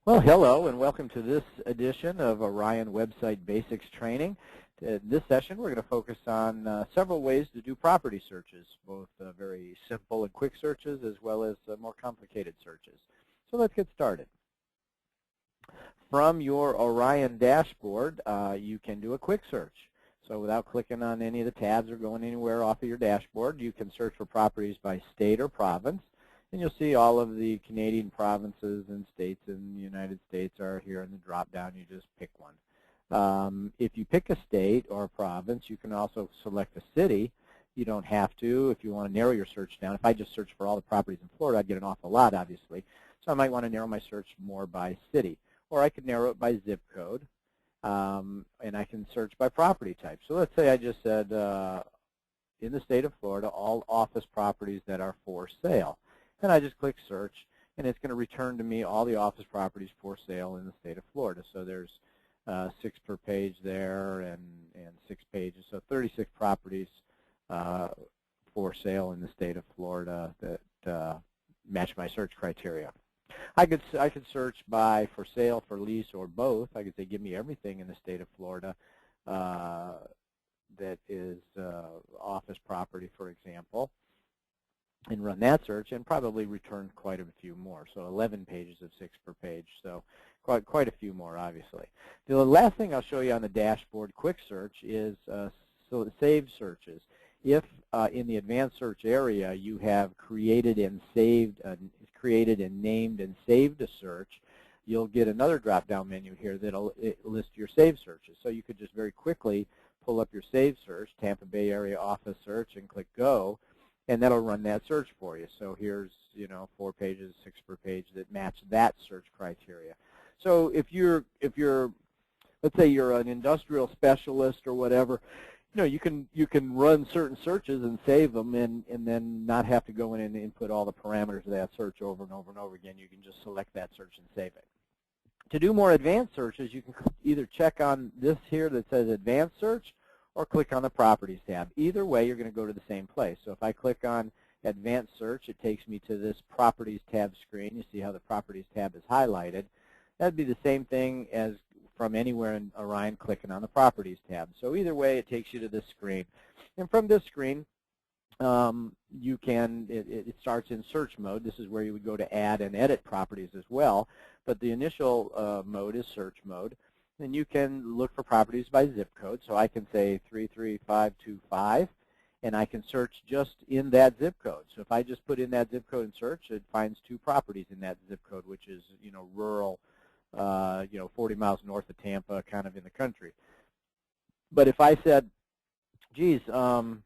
Well, hello and welcome to this edition of Orion Website Basics Training. In this session, we're going to focus on several ways to do property searches, both very simple and quick searches as well as more complicated searches. So let's get started. From your Orion dashboard, you can do a quick search. So without clicking on any of the tabs or going anywhere off of your dashboard, you can search for properties by state or province. And you'll see all of the Canadian provinces and states in the United States are here in the drop-down. You just pick one. If you pick a state or a province, you can also select a city. You don't have to if you want to narrow your search down. If I just search for all the properties in Florida, I'd get an awful lot, obviously. So I might want to narrow my search more by city. Or I could narrow it by zip code, and I can search by property type. So let's say I just said, in the state of Florida, all office properties that are for sale. And I just click search, and it's going to return to me all the office properties for sale in the state of Florida. So there's 6 per page there and 6 pages. So 36 properties for sale in the state of Florida that match my search criteria. I could search by for sale, for lease, or both. I could say give me everything in the state of Florida that is office property, for example, and run that search and probably return quite a few more. So 11 pages of 6 per page, so quite a few more, obviously. The last thing I'll show you on the dashboard quick search is saved searches. If in the advanced search area you have created and named and saved a search, you'll get another drop-down menu here that'll list your saved searches. So you could just very quickly pull up your saved search, Tampa Bay area office search, and click go, and that'll run that search for you. So here's 4 pages, 6 per page that match that search criteria. So if you're let's say you're an industrial specialist or whatever, you can run certain searches and save them and then not have to go in and input all the parameters of that search over and over and over again. You can just select that search and save it. To do more advanced searches, you can either check on this here that says Advanced Search or click on the Properties tab. Either way, you're going to go to the same place. So if I click on Advanced Search, it takes me to this Properties tab screen. You see how the Properties tab is highlighted. That'd be the same thing as from anywhere in Orion clicking on the Properties tab. So either way, it takes you to this screen. And from this screen, it starts in search mode. This is where you would go to add and edit properties as well. But the initial mode is search mode. And you can look for properties by zip code. So I can say 33525, and I can search just in that zip code. So if I just put in that zip code and search, it finds 2 properties in that zip code, which is rural, 40 miles north of Tampa, kind of in the country. But if I said, geez, that's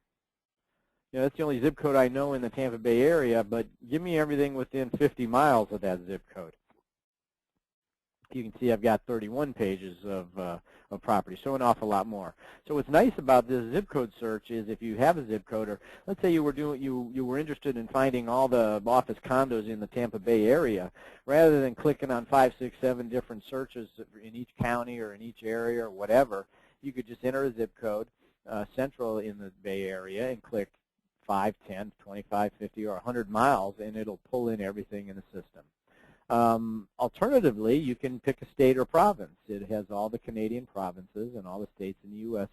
the only zip code I know in the Tampa Bay area, but give me everything within 50 miles of that zip code. You can see I've got 31 pages of property, so an awful lot more. So what's nice about this zip code search is if you have a zip code, or let's say you were interested in finding all the office condos in the Tampa Bay area, rather than clicking on 5, 6, 7 different searches in each county or in each area or whatever, you could just enter a zip code central in the Bay Area and click 5, 10, 25, 50, or 100 miles, and it'll pull in everything in the system. Alternatively, you can pick a state or province. It has all the Canadian provinces and all the states in the U.S.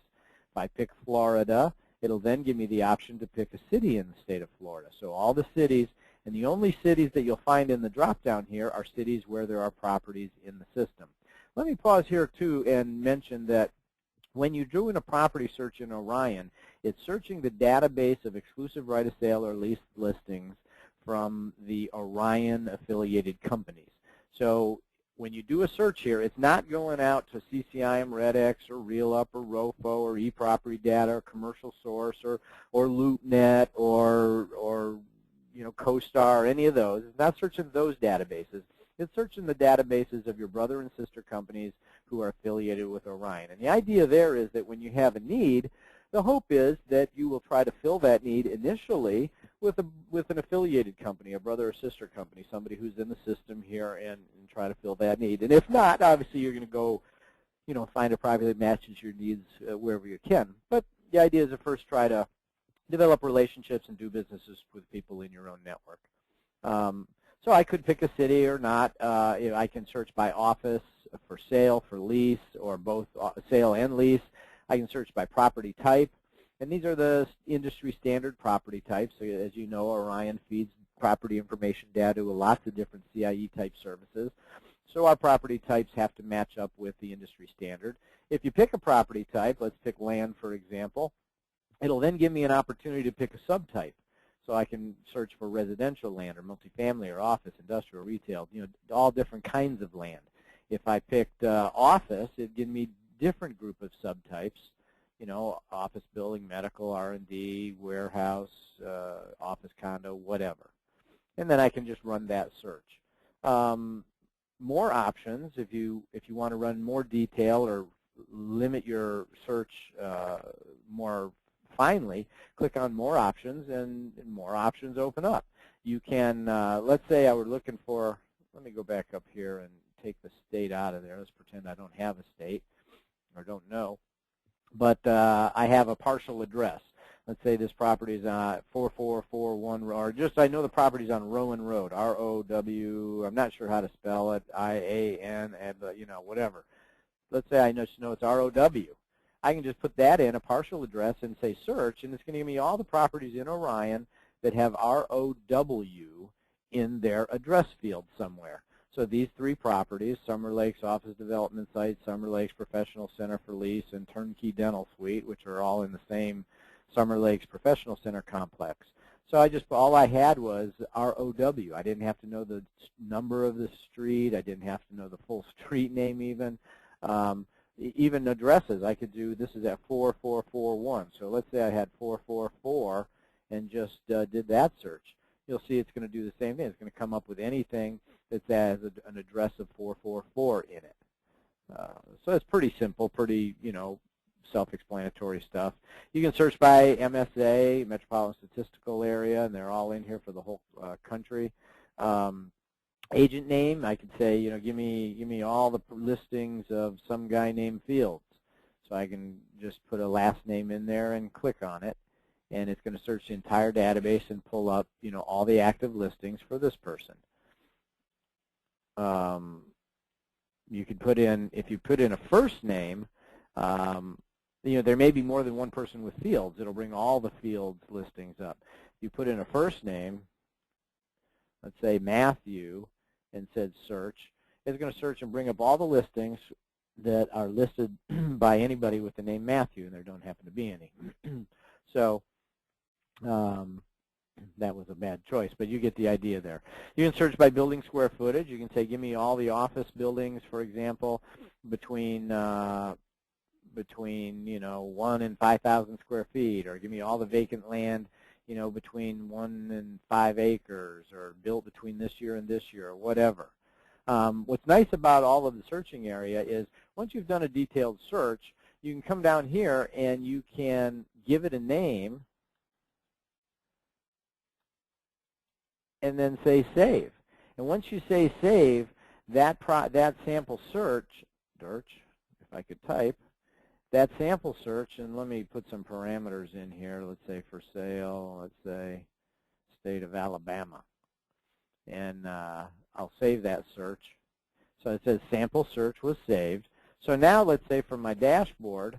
If I pick Florida, it'll then give me the option to pick a city in the state of Florida. So all the cities, and the only cities that you'll find in the drop-down here are cities where there are properties in the system. Let me pause here, too, and mention that when you're doing a property search in Orion, it's searching the database of exclusive right of sale or lease listings from the Orion affiliated companies. So when you do a search here, it's not going out to CCIM, RedX, or RealUp, or ROFO, or eProperty Data, or Commercial Source, or LoopNet, or CoStar, or any of those. It's not searching those databases. It's searching the databases of your brother and sister companies who are affiliated with Orion. And the idea there is that when you have a need, the hope is that you will try to fill that need initially with an affiliated company, a brother or sister company, somebody who's in the system here, and try to fill that need. And if not, obviously you're going to go, find a property that matches your needs wherever you can. But the idea is to first try to develop relationships and do businesses with people in your own network. So I could pick a city or not. I can search by office, for sale, for lease, or both sale and lease. I can search by property type. And these are the industry standard property types. So as you know, Orion feeds property information data to lots of different CIE type services. So our property types have to match up with the industry standard. If you pick a property type, let's pick land for example, it'll then give me an opportunity to pick a subtype. So I can search for residential land or multifamily or office, industrial, retail, all different kinds of land. If I picked office, it'd give me different group of subtypes, office building, medical, R&D, warehouse, office condo, whatever. And then I can just run that search. More options, if you want to run more detail or limit your search more finally, click on more options and more options open up. You can, let's say I were looking for, let me go back up here and take the state out of there. Let's pretend I don't have a state or don't know. But I have a partial address. Let's say this property is 4441, or just I know the property is on Rowan Road, R-O-W, I'm not sure how to spell it, I-A-N, whatever. Let's say I just know it's R-O-W. I can just put that in, a partial address, and say search, and it's going to give me all the properties in Orion that have R-O-W in their address field somewhere. So these three properties, Summer Lakes Office Development Site, Summer Lakes Professional Center for Lease, and Turnkey Dental Suite, which are all in the same Summer Lakes Professional Center complex. So all I had was ROW. I didn't have to know the number of the street. I didn't have to know the full street name even. Even addresses, I could do, this is at 4441. So let's say I had 444 and just did that search. You'll see it's going to do the same thing. It's going to come up with anything that has an address of 444 in it. So it's pretty simple, pretty, self-explanatory stuff. You can search by MSA, Metropolitan Statistical Area, and they're all in here for the whole country. Agent name, I could say, give me all the listings of some guy named Fields. So I can just put a last name in there and click on it, and it's going to search the entire database and pull up, all the active listings for this person. You could put in, if you put in a first name, there may be more than one person with Fields. It'll bring all the Fields listings up. If you put in a first name, let's say Matthew, and said search, it's going to search and bring up all the listings that are listed by anybody with the name Matthew, and there don't happen to be any. So that was a bad choice, but you get the idea there. You can search by building square footage. You can say, give me all the office buildings, for example, between 1 and 5,000 square feet, or give me all the vacant land, between 1 and 5 acres, or built between this year and this year, or whatever. What's nice about all of the searching area is once you've done a detailed search, you can come down here and you can give it a name and then say save. And once you say save, that sample search, if I could type, that sample search, and let me put some parameters in here. Let's say for sale, let's say state of Alabama. And I'll save that search. So it says sample search was saved. So now let's say from my dashboard,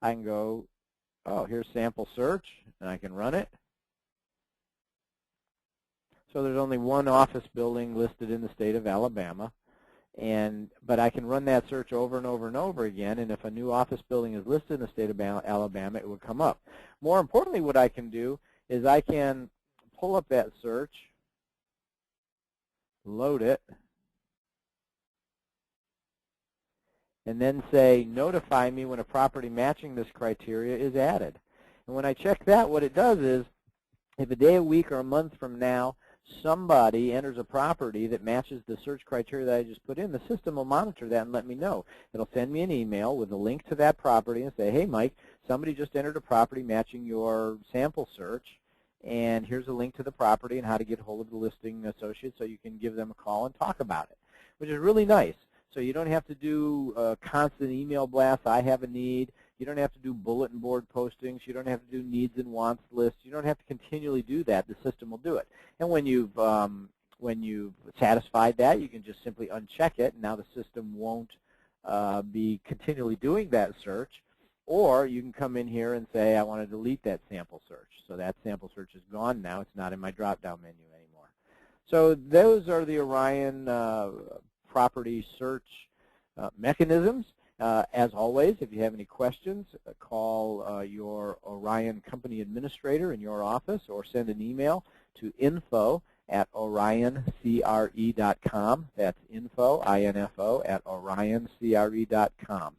I can go, oh, here's sample search, and I can run it. So there's only one office building listed in the state of Alabama. But I can run that search over and over and over again, and if a new office building is listed in the state of Alabama, it will come up. More importantly, what I can do is I can pull up that search, load it, and then say, notify me when a property matching this criteria is added. And when I check that, what it does is, if a day, a week, or a month from now, somebody enters a property that matches the search criteria that I just put in, the system will monitor that and let me know. It'll send me an email with a link to that property and say, hey, Mike, somebody just entered a property matching your sample search, and here's a link to the property and how to get hold of the listing associate so you can give them a call and talk about it, which is really nice. So you don't have to do a constant email blast. I have a need. You don't have to do bulletin board postings. You don't have to do needs and wants lists. You don't have to continually do that. The system will do it. And when you've satisfied that, you can just simply uncheck it. Now the system won't be continually doing that search. Or you can come in here and say, I want to delete that sample search. So that sample search is gone now. It's not in my drop-down menu anymore. So those are the Orion property search mechanisms. As always, if you have any questions, call your Orion company administrator in your office or send an email to info@orioncre.com. That's info, I-N-F-O, @orioncre.com.